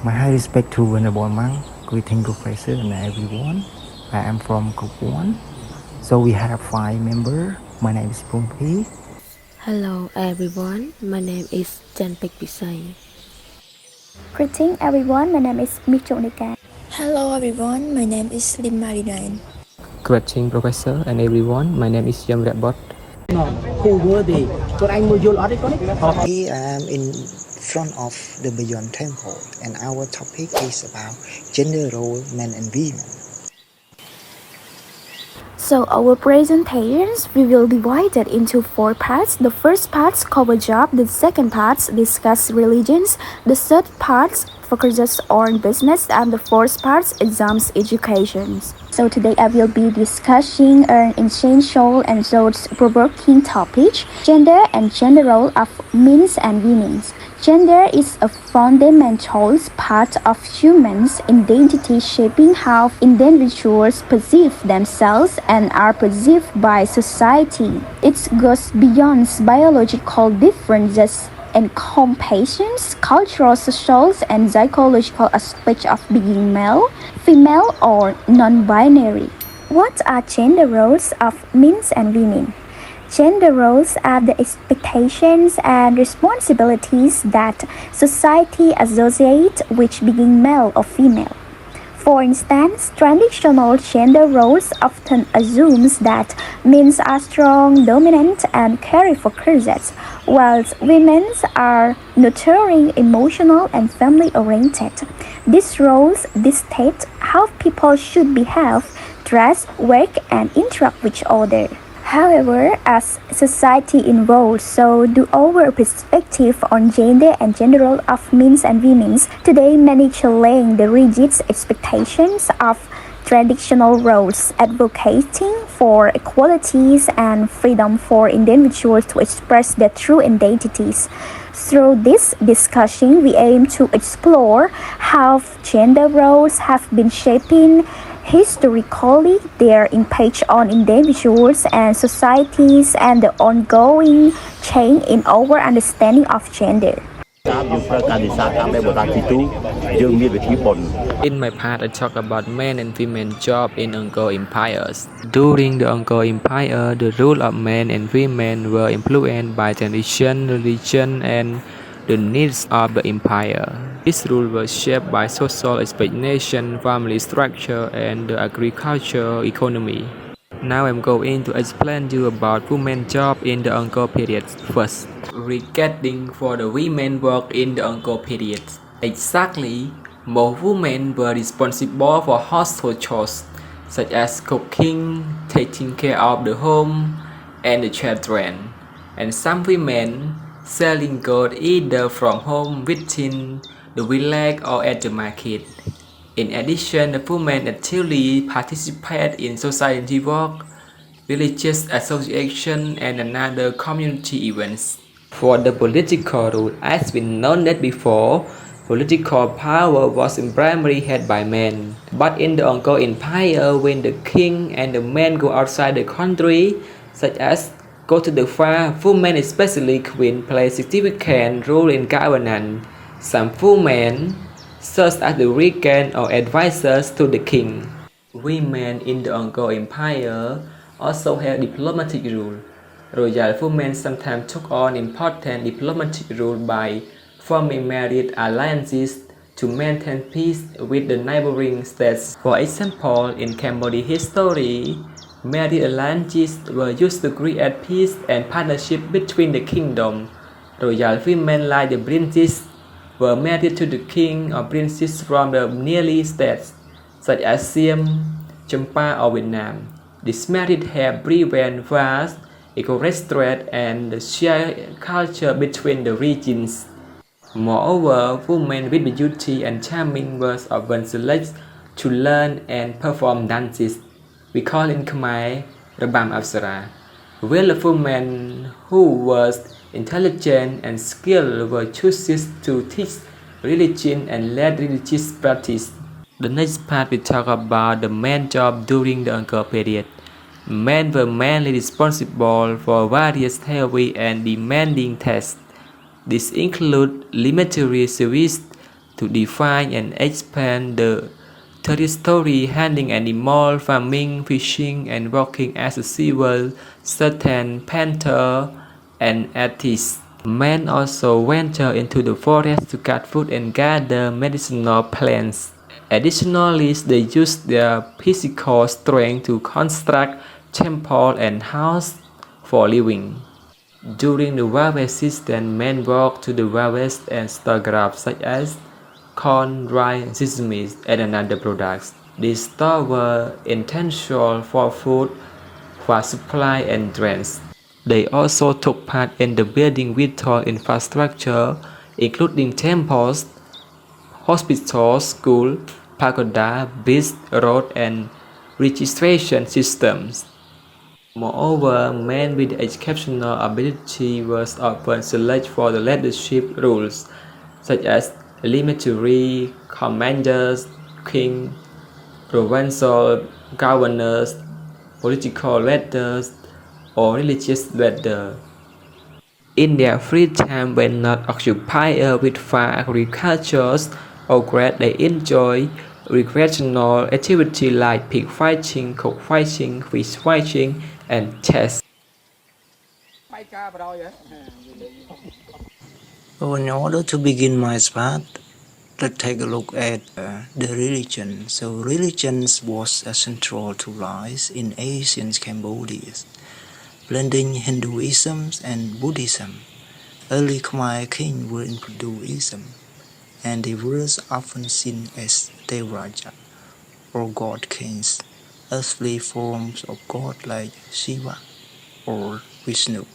My high respect to Venerable Monk, greeting Professor and everyone. I am from Group 1. So we have 5 members. My name is Puthy. Hello everyone, my name is 𝐃𝐮𝐫𝐢𝐧𝐠. Greeting everyone, my name is Meas Chokneaka. Hello everyone, my name is Lim Marinine. Greeting Professor and everyone, my name is 𝐂𝐮𝐫𝐢𝐧𝐠. Khu vừa thì con anh mua vô lót đấy con ấy. Here I am in front of the Beyond Temple, and our topic is about gender role, men and women. So our presentations, we will divide it into 4 parts. The first part cover job, the second part discuss religions, the third part focuses on business, and the fourth part exams education. So today I will be discussing an essential and thought-provoking topic, gender and gender role of men and women. Gender is a fundamental part of humans' identity, shaping how individuals perceive themselves and are perceived by society. It goes beyond biological differences and encompasses cultural, social, and psychological aspects of being male, female, or non-binary. What are gender roles of men and women? Gender roles are the expectations and responsibilities that society associates with being male or female. For instance, traditional gender roles often assume that men are strong, dominant, and carry for careers, while women are nurturing, emotional, and family-oriented. These roles dictate how people should behave, dress, work, and interact with each other. However, as society evolves, so do our perspective on gender and gender role of men and women. Today, many challenge the rigid expectations of traditional roles, advocating for equalities and freedom for individuals to express their true identities. Through this discussion, we aim to explore how gender roles have been shaping historically, their impact on individuals and societies, and the ongoing change in our understanding of gender. In my part, I talk about men and women job in Angkor empires. During the Angkor Empire, the role of men and women were influenced by tradition, religion, and the needs of the empire. This rule was shaped by social expectation, family structure, and the agricultural economy. Now I'm going to explain you about women's job in the Angkor period. First, regarding for the women work in the Angkor period. Exactly, more women were responsible for household chores, such as cooking, taking care of the home and the children, and some women selling goods either from home within the village or at the market. In addition, the women actively participate in society work, religious association, and another community events. For the political rule, as we noted before, political power was primarily held by men. But in the Angkor Empire, when the king and the men go outside the country, such as go to the far, women, especially queen, play significant role in governance. Some women serve as the regent or advisors to the king. Women in the Angkor Empire also have diplomatic role. Royal women sometimes took on important diplomatic role by forming marriage alliances to maintain peace with the neighboring states. For example, in Cambodian history, marriage alliances were used to create peace and partnership between the kingdom. Royal women like the princes were married to the king or princess from the nearby states, such as Siem, Champa, or Vietnam. This marriage helped prevent wars, economic threat, and the shared culture between the regions. Moreover, women with beauty and charming were often selected to learn and perform dances. We call in Khmer Rabam Apsara. While the women who was intelligent and skilled were chosen to teach religion and lead religious practice. The next part we talk about the men job during the Angkor period. Men were mainly responsible for various heavy and demanding tasks. These include military service, to define and expand the territory, handling animal farming, fishing, and working as a civil servant, painter, and artist. Men also venture into the forest to cut food and gather medicinal plants. Additionally, they use their physical strength to construct temples and houses for living. During the harvest season, men work to the harvest and store crops such as corn, rice, sesame, and other products. These stores were essential for food, for supply, and drains. They also took part in the building vital infrastructure, including temples, hospitals, schools, pagoda, beach road, and registration systems. Moreover, men with exceptional ability was often selected for the leadership roles, such as military commanders, king, provincial governors, political leaders, or religious leaders. In their free time, when not occupied with farm agriculture or trade, they enjoy recreational activities like pig fighting, cock fighting, fish fighting, and chess. So in order to begin my part, let's take a look at the religion. So religion was central to life in ancient Cambodia, blending Hinduism and Buddhism. Early Khmer kings were into Hinduism, and they were often seen as Devaraja, or god kings, earthly forms of god like Shiva or Vishnu.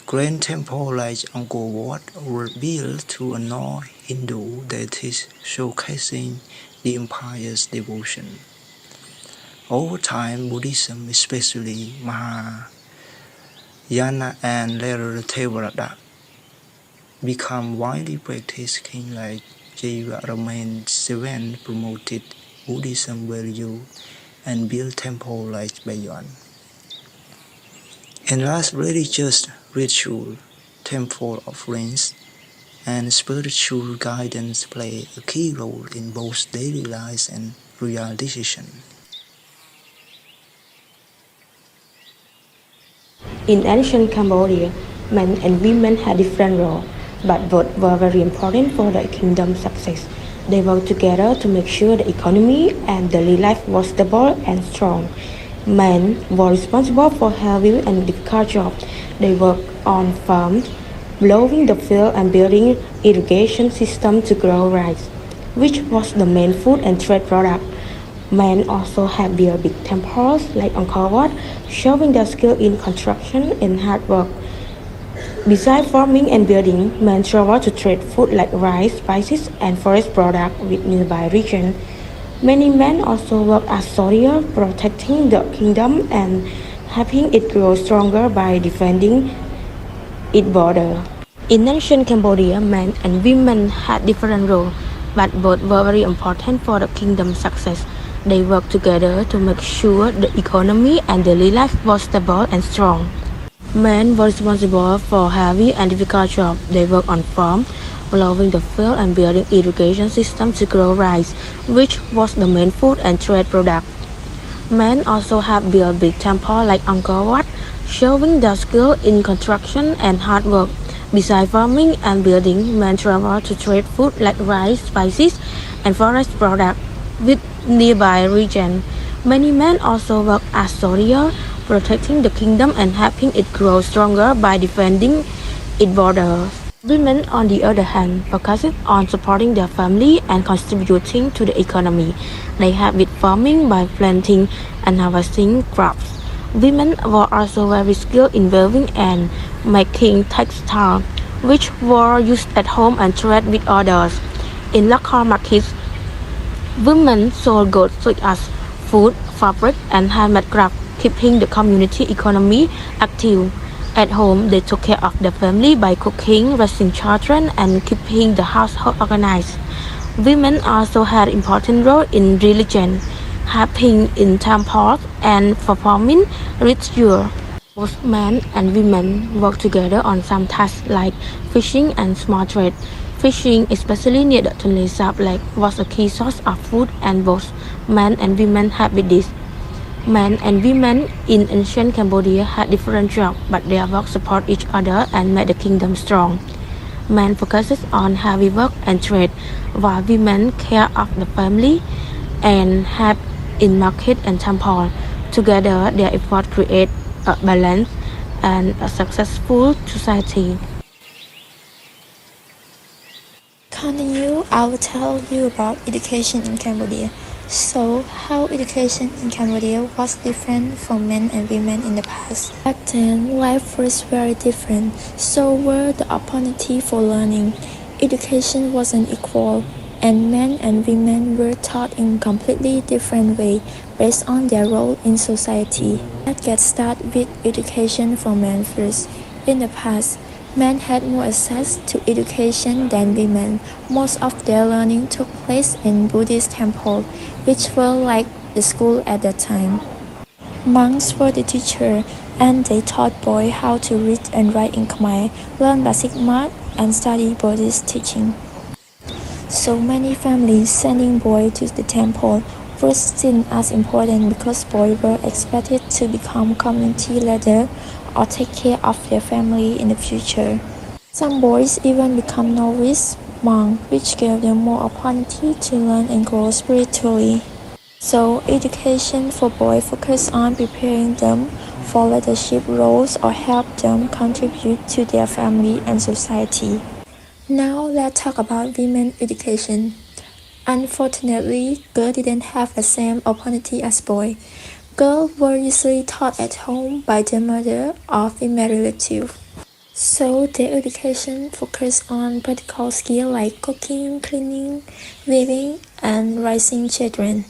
Grand temples like Angkor Wat were built to honor Hindu deities, showcasing the empire's devotion. Over time, Buddhism, especially Mahayana and later Theravada, become widely practiced. Kings like 𝐃𝐮𝐫𝐢𝐴 promoted Buddhism value and built temples like Bayon. In last religious ritual, temple offerings, and spiritual guidance play a key role in both daily life and real decision. In ancient Cambodia, men and women had different roles, but both were very important for the kingdom's success. They worked together to make sure the economy and daily life was stable and strong. Men were responsible for heavy and difficult jobs. They worked on farms, plowing the field and building irrigation systems to grow rice, which was the main food and trade product. Men also had built big temples like Angkor Wat, showing their skill in construction and hard work. Besides farming and building, men traveled to trade food like rice, spices, and forest products with nearby regions. Many men also worked as soldiers, protecting the kingdom and helping it grow stronger by defending its border. In ancient Cambodia, men and women had different roles, but both were very important for the kingdom's success. They worked together to make sure the economy and daily life was stable and strong. Men were responsible for heavy and difficult jobs. They worked on farms, plowing the field and building irrigation systems to grow rice, which was the main food and trade product. Men also have built big temples like Angkor Wat, showing their skill in construction and hard work. Besides farming and building, men travel to trade food like rice, spices, and forest products with nearby regions. Many men also work as soldiers, protecting the kingdom and helping it grow stronger by defending its borders. Women, on the other hand, focused on supporting their family and contributing to the economy. They helped with farming by planting and harvesting crops. Women were also very skilled in weaving and making textiles, which were used at home and traded with others. In local markets, women sold goods such as food, fabric, and handmade crafts, keeping the community economy active. At home, they took care of their family by cooking, raising children, and keeping the household organized. Women also had an important role in religion, helping in temples and performing rituals. Both men and women worked together on some tasks like fishing and small trade. Fishing, especially near the Tonle Sap Lake, was a key source of food, and both men and women had with this. Men and women in ancient Cambodia had different jobs, but their work support each other and made the kingdom strong. Men focuses on heavy work and trade, while women care of the family and help in market and temple. Together, their efforts create a balanced and a successful society. Continue, I will tell you about education in Cambodia. So, how education in Cambodia was different from men and women in the past. Back then, life was very different, so were the opportunity for learning. Education wasn't equal, and men and women were taught in completely different way based on their role in society. Let's get started with education for men first. In the past, men had more access to education than women. Most of their learning took place in Buddhist temples, which were like the school at that time. Monks were the teacher, and they taught boys how to read and write in Khmer, learn basic math, and study Buddhist teaching. So many families sending boys to the temple were seen as important because boys were expected to become community leaders or take care of their family in the future. Some boys even become novice monks, which gave them more opportunity to learn and grow spiritually. So education for boys focused on preparing them for leadership roles or help them contribute to their family and society. Now let's talk about women education. Unfortunately, girls didn't have the same opportunity as boys. Girls were usually taught at home by their mother or female relatives. So their education focused on practical skills like cooking, cleaning, weaving, and raising children.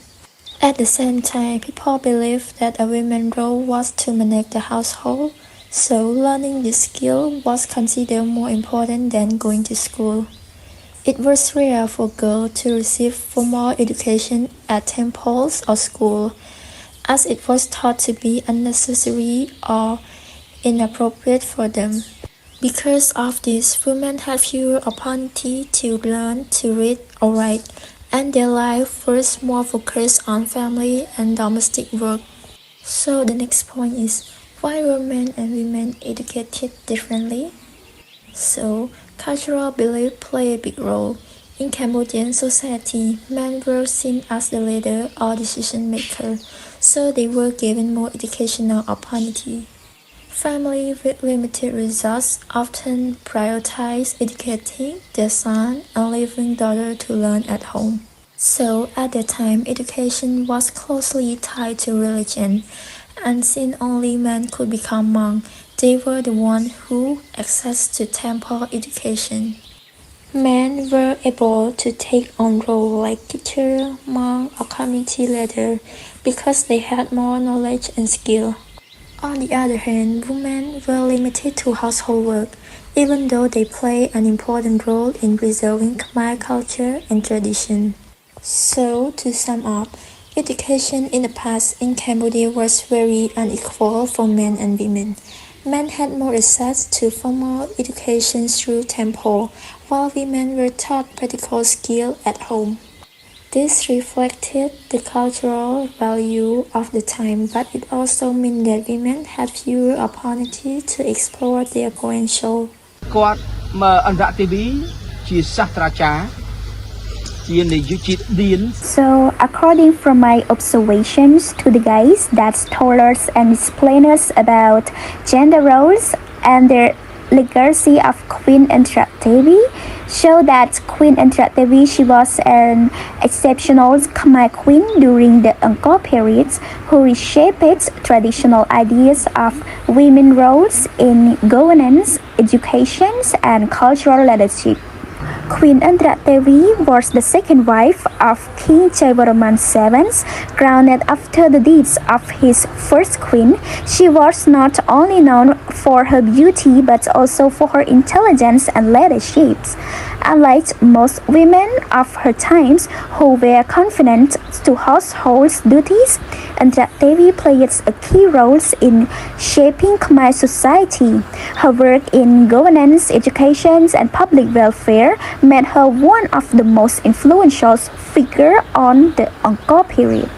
At the same time, people believed that a woman's role was to manage the household, so learning this skill was considered more important than going to school. It was rare for girls to receive formal education at temples or schools, as it was thought to be unnecessary or inappropriate for them. Because of this, women had fewer opportunities to learn to read or write, and their life was more focused on family and domestic work. So the next point is, why were men and women educated differently? So, cultural belief play a big role. In Cambodian society, men were seen as the leader or decision maker, so they were given more educational opportunity. Families with limited resources often prioritize educating their son and leaving daughter to learn at home. So at that time, education was closely tied to religion, and since only men could become monks, they were the ones who access to temple education. Men were able to take on roles like teacher, monk, or community leader because they had more knowledge and skill. On the other hand, women were limited to household work, even though they play an important role in preserving Khmer culture and tradition. So, to sum up, education in the past in Cambodia was very unequal for men and women. Men had more access to formal education through temple, while women were taught practical skills at home. This reflected the cultural value of the time, but it also meant that women had fewer opportunities to explore their potential. គាត់មកអន្តរទេវីជាសាស្ត្រាចារ្យជានាយកជាតិឌៀន So, according from my observations to the guys that told us and explained us about gender roles and their legacy of Queen Antradevi, show that Queen Antradevi, she was an exceptional Khmer queen during the Angkor period who reshaped traditional ideas of women roles in governance, education, and cultural leadership. Queen Antradevi was the second wife of King Jayavarman VII, crowned after the death of his first queen. She was not only known for her beauty but also for her intelligence and leadership. Unlike most women of her times who were confined to household duties, Indra Devi played a key role in shaping Khmer society. Her work in governance, education, and public welfare made her one of the most influential figures on the Angkor period.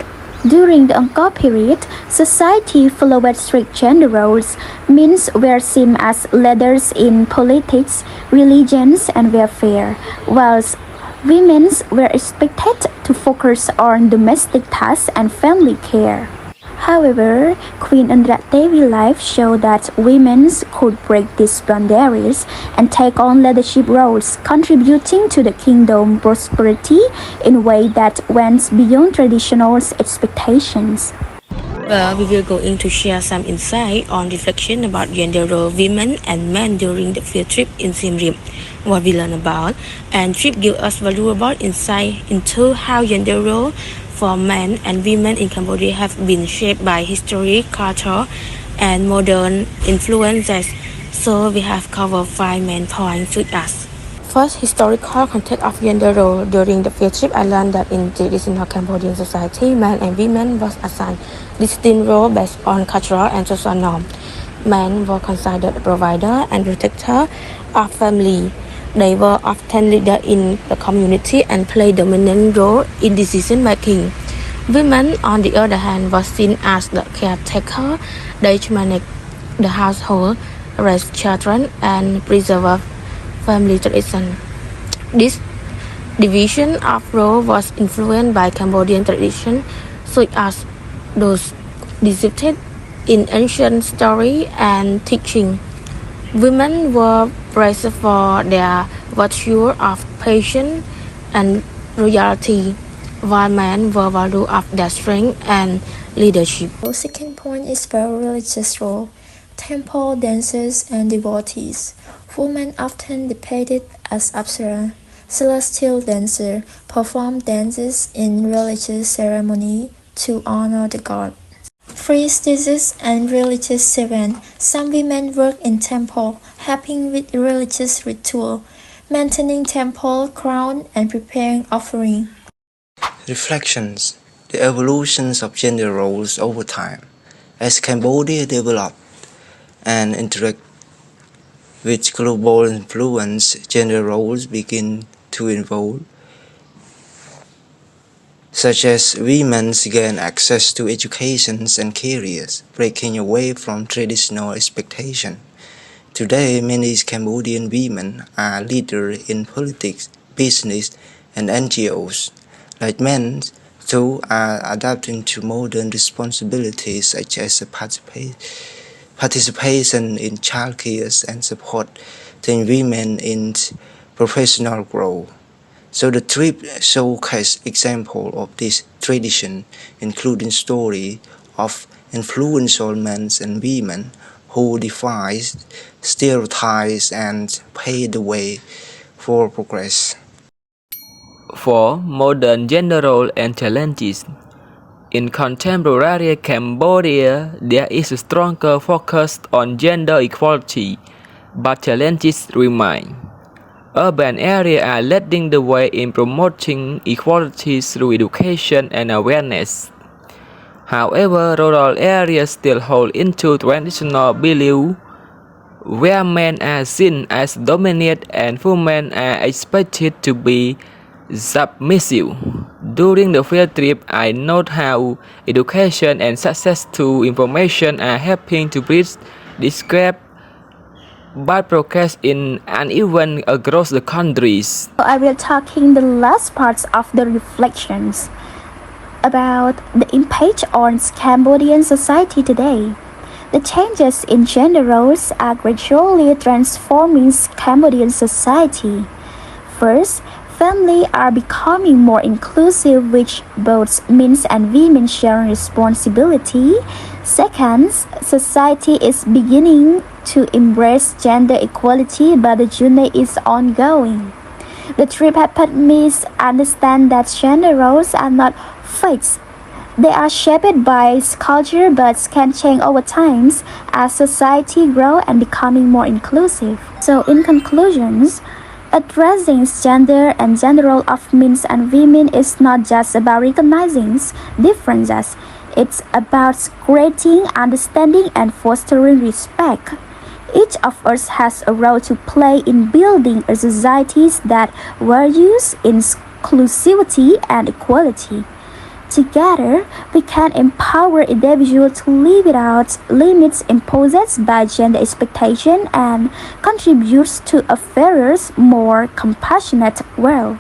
During the Angkor period, society followed strict gender roles. Men were seen as leaders in politics, religions, and welfare, whilst women were expected to focus on domestic tasks and family care. However, Queen Indra Devi's life showed that women could break these boundaries and take on leadership roles, contributing to the kingdom's prosperity in a way that went beyond traditional expectations. We will going to share some insight on reflection about gender role women and men during the field trip in Siem Reap. What we learn about, and trip give us valuable insight into how gender role for men and women in Cambodia have been shaped by history, culture, and modern influences. So we have covered 5 main points with us. First, historical context of gender role. During the field trip, I learned that in traditional Cambodian society, men and women was assigned distinct roles based on cultural and social norms. Men were considered a provider and protector of family. They were often leaders in the community and played a dominant role in decision making. Women, on the other hand, were seen as the caretaker. They managed the household, raised children, and preserved family tradition. This division of role was influenced by Cambodian tradition, such as those depicted in ancient story and teaching. Women were praised for their virtue of patience and loyalty, while men were valued of their strength and leadership. The second point is about religious role. Temple dancers and devotees. Women often depicted as apsara, celestial dancer, perform dances in religious ceremony to honor the god. Priestesses and religious servants. Some women work in temple, helping with religious ritual, maintaining temple crown and preparing offering. Reflections. The evolutions of gender roles over time. As Cambodia developed and interact with global influence, gender roles begin to evolve, such as women gain access to education and careers, breaking away from traditional expectations. Today, many Cambodian women are leaders in politics, business, and NGOs. Like men, too, are adapting to modern responsibilities such as participation in childcare and supporting women in professional growth. So the trip showcased examples of this tradition, including stories of influential men and women who defied stereotypes and paved the way for progress. 4. Modern gender role and challenges. In contemporary Cambodia, there is a stronger focus on gender equality, but challenges remain. Urban areas are leading the way in promoting equality through education and awareness. However, rural areas still hold into traditional beliefs where men are seen as dominant and women are expected to be submissive. During the field trip, I note how education and access to information are helping to bridge this gap, but progress is uneven across the countries. I will talk in the last parts of the reflections about the impact on Cambodian society today. The changes in gender roles are gradually transforming Cambodian society. First, families are becoming more inclusive, which both men and women share responsibility. Second, society is beginning to embrace gender equality, but the journey is ongoing. The trip helped me understand that gender roles are not fixed. They are shaped by culture but can change over time as society grows and becoming more inclusive. So in conclusions, Addressing gender and gender role of men and women is not just about recognizing differences, it's about creating understanding and fostering respect. Each of us has a role to play in building a society that values inclusivity and equality. Together, we can empower individuals to live without limits imposed by gender expectation and contribute to a fairer, more compassionate world.